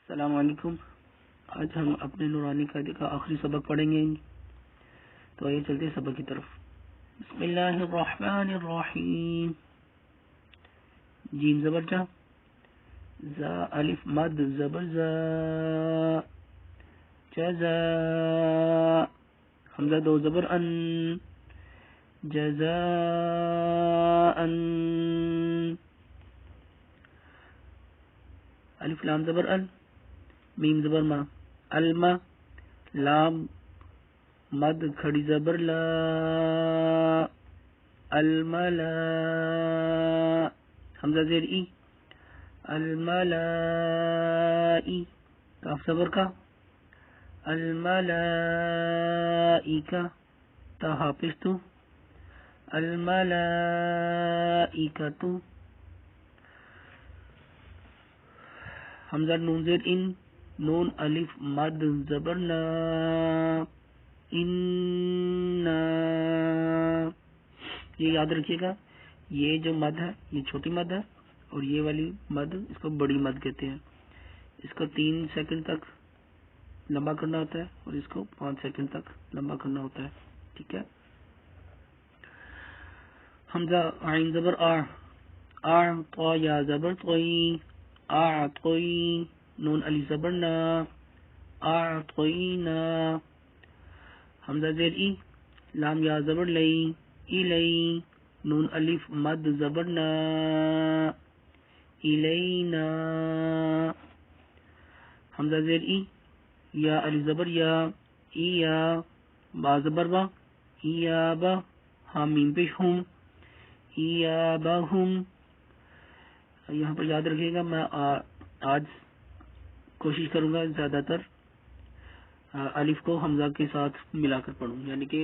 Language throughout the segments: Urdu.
السلام علیکم. آج ہم اپنے نورانی قاعدے کا آخری سبق پڑھیں گے. تو آئیے چلتے ہیں سبق کی طرف. بسم اللہ الرحمن الرحیم. جیم زبر جا، زا الف مد زبر زا، جزا حمزہ دو زبر ان، جزاء. الف لام زبر ال، میم زبر ما، الما. لام مد کھڑی زبر لا، الملا. حمزہ زیر ای، الملائی. کاف زبر کا، الملائکہ. تا حافظ تو، الملائکۃ. حمزہ نون زیر ان، نون الف مد زبر نا، اننا. یہ یاد رکھیے گا، یہ جو مد ہے یہ چھوٹی مد ہے، اور یہ والی مد اس کو بڑی مد کہتے ہیں. اس کو 3 سیکنڈ تک لمبا کرنا ہوتا ہے اور اس کو 5 سیکنڈ تک لمبا کرنا ہوتا ہے. ٹھیک ہے. حمزہ عین زبر آ، آ تو یا زبر توئی، آ توئی. نون علی زبر نا، آ توئی نا. حمزہ زیر ای، لام یا زبر لئی، ای لئی. نون الف مد زبر نا، الینا. حمزہ زیر ای، یا علی زبر یا، ای یا. با زبر با، ای یا با. حامیم پیش ہم، ای یا با ہم. یہاں پر یاد رکھیے گا، میں آج کوشش کروں گا زیادہ تر الف کو حمزہ کے ساتھ ملا کر پڑھوں، یعنی کہ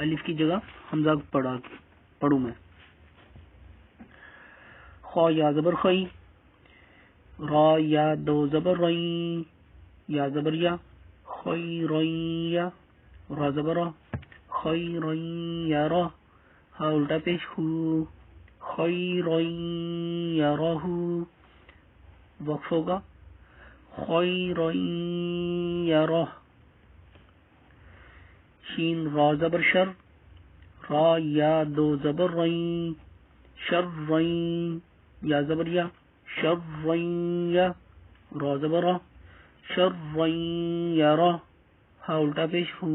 الف کی جگہ حمزہ پڑھوں میں. خا یا زبر خی، را یا دو زبر رئی، یا زبر یا، خی رئی یا. را زبر را، خی رئی یا را. ہا الٹا پیش ہو، خی رئی یا را ہو. وقف ہوگا، خی رئی یا را. شین را زبر شر، را یا دو زبر رئی، شر رئی. یا زبر یا، شر رئی یا. را زبر را، شر رئی یا را. ہا الٹا پیش ہو،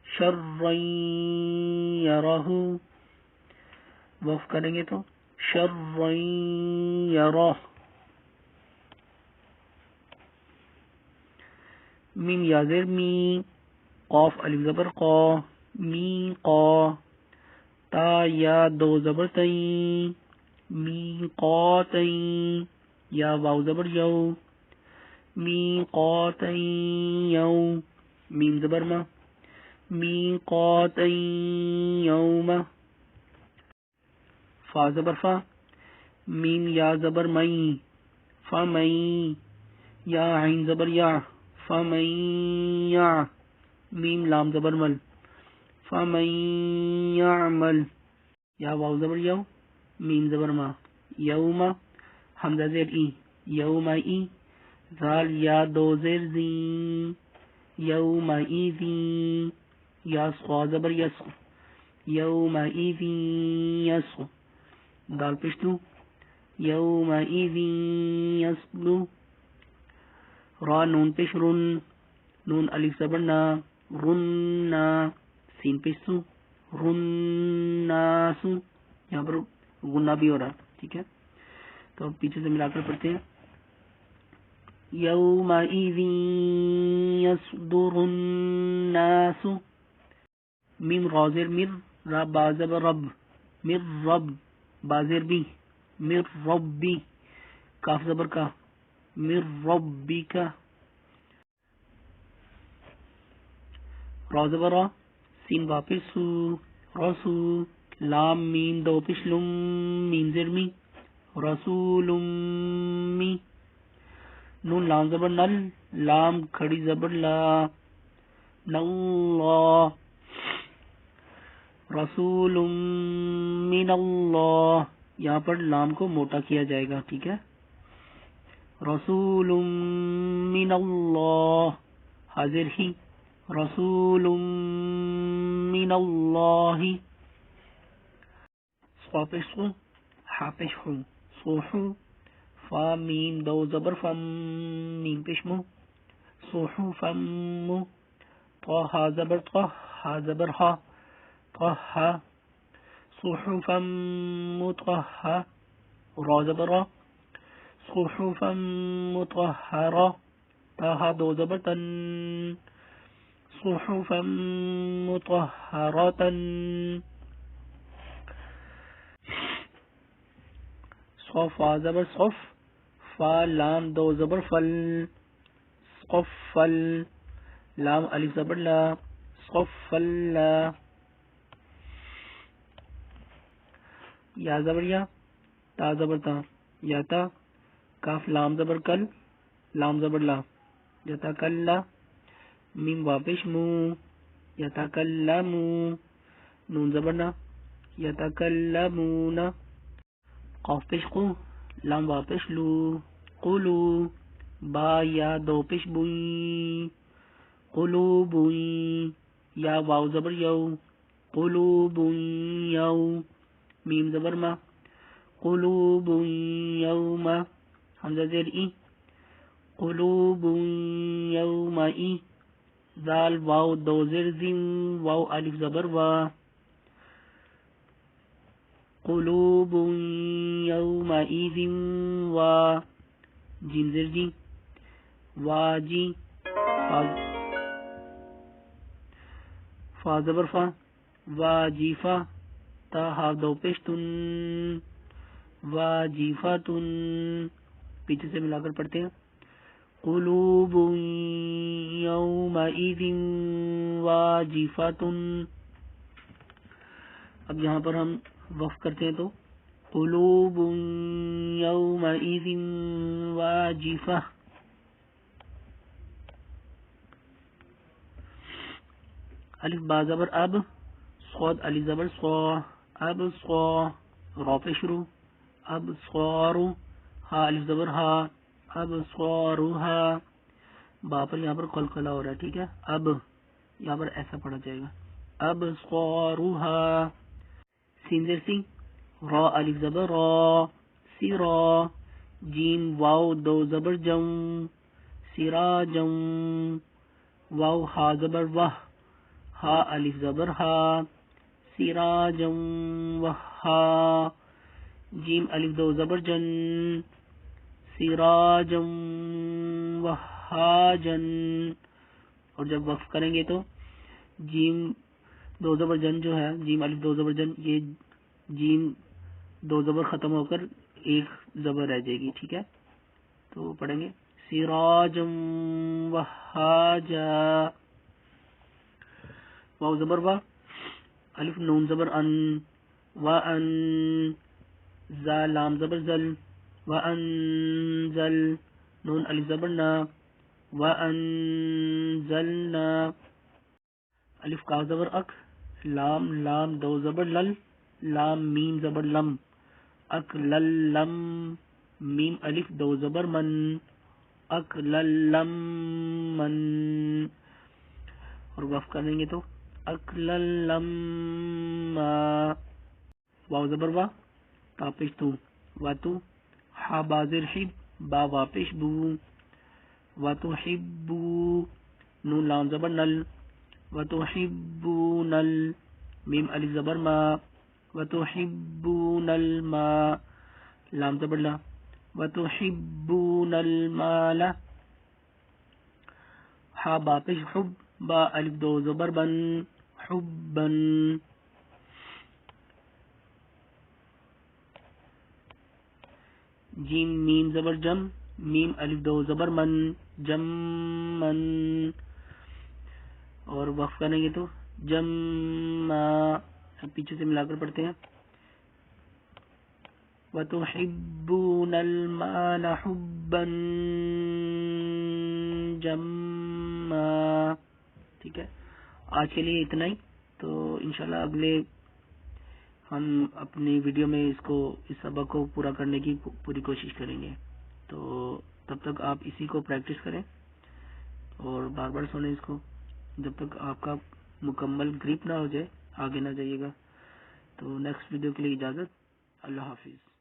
شر رئی یا را ہو. وقف کریں گے تو شر رئی یا را. میم یا زیر می، قاف الف زبر قا، می قا. تا یا دو زبر تئی، می قاتئی. یا واو زبر یو، می قاتئی یو. میم زبر ما، می قاتئی یوم. فا زبر فا، میم یا زبر مئی، فمئی. یا عین زبر یا، فمئی یا. میم لام زبر مل، فمن یعمل. یا واو زبر یو، میم زبر ما، یوم. حمزہ زیر ای، یوم ای. زال یا دو زیر زی، یوم ای زی. یا سخا زبر یس، یوم ای زی یس. دال پشتو، یوم ای زی یسلو. را نون پیش رن، نون الف زبر نا، رننا. سین پیسو، رناسو. یہاں پر غنہ بھی ہو رہا. ٹھیک ہے. تو پیچھے سے ملا کر پڑھتے ہیں. یومئذ یصدر الناس. میم را زیر مر، را با زبر رب، مر رب. با زیر بی، مر ربی. کاف زبر کا، مر ربی کا. را زبر را، سین واپس سو، رسو. لام میم دو پشلم، میم زیر می، رسول می. نون لام زبر نل، لام کھڑی زبر لا، ناللہ. رسول من اللہ. یہاں پر لام کو موٹا کیا جائے گا. ٹھیک ہے. رسول من اللہ، حاضر ہی، رسول من اللہ، صافش خو، حافش خو، صوحو، فا میم دو زبر فم، میم پشمو، صحفم، طه زبر طه، ها زبر ها، طه، صحفا مطهرة، را زبر را، صحفا مطهرة، تاها دو زبر تن، صحفا مطهرة، صف زبر صف، فا لام دو زبر فل، صفل، لام الف زبر لا، صفل، یا زبر یا، تا زبر تا، یا تا، کاف لام زبر کل، لام زبر لا، یتکلا، میم واپش مو، یتکلمو، نون زبر نا، یتکلمون، قاف پیش قو، لام واپش لو، قلو، با یا دو پیش بوئی، قلوبوئی، یا واو زبر یو، قلوبوئی یو، میم زبر ما، قلوب یوم، حمزہ زیر ای، قلوب یوم ای، زال واو دو زیر زم، واو الف زبر وا، قلوب یوم ایزم وا، جیم زیر جی، واجی، فا زبر فا، واجیفا، تا ہا دو پیشتن، واجیفتن، پیچھے سے ملا کر پڑھتے ہیں، قلوب یومئذ واجفتن۔ اب یہاں پر ہم وقف کرتے ہیں تو قلوب یومئذ واجفہ، الف با زبر اب، صاد الف زبر صا، اب صا، را پہ شروع، اب صارو، ہا الف زبر ہا، اب صاروہا، با پر یہاں پر قلقلہ ہو رہا ہے، ٹھیک ہے، اب یہاں پر ایسا پڑھا جائے گا، اب صاروہا، سین زیر سی، را الف زبر را، سرا، جیم واو دو زبر جم، سراجم، واو ہا زبر وہ، ہا الف زبر ہا، سراجم وہا، جیم الف دو زبر جن، سراجم وہاجن، اور جب وقف کریں گے تو جیم دو زبر جن جو ہے، جیم الف دو زبر جن، یہ جیم دو زبر ختم ہو کر ایک زبر رہ جائے گی، ٹھیک ہے، تو پڑھیں گے سراجم وہاجا، واو زبر وا، الف نون زبر ان، وان، زا لام زبر زل، وانزل، نون الف زبر نا، وانزلنا، الف کاف زبر اک، لام لام دو زبر لل، لام میم زبر لم، اک لل لم، میم الف دو زبر من، اک لل لم من، اور وقف کریں گے تو اکلل لما، واو زبر وا، تا پیش تو، واتو، ہا بازر حب، با واپش بو، واتو حبو، نون لام زبر نل، واتو حبو نل، میم الف زبر ما، واتو حبو نل ما، لام زبر لا، واتو حبو نل مالا، ہا با پیش حب، با الف دو زبر بن، حبن، جیم میم زبر جم، میم الف دو زبر من، جم من، اور وقف کریں گے تو جم، پیچھے سے ملا کر پڑھتے ہیں، وَتُحِبُّونَ الْمَالَ حُبًّا جَمًّا، ٹھیک ہے، آج کے لیے اتنا ہی، تو انشاءاللہ اگلے ہم اپنی ویڈیو میں اس سبق کو پورا کرنے کی پوری کوشش کریں گے، تو تب تک آپ اسی کو پریکٹس کریں اور بار بار سنیں اس کو جب تک آپ کا مکمل گریپ نہ ہو جائے، آگے نہ جائیے گا. تو نیکسٹ ویڈیو کے لیے اجازت. اللہ حافظ.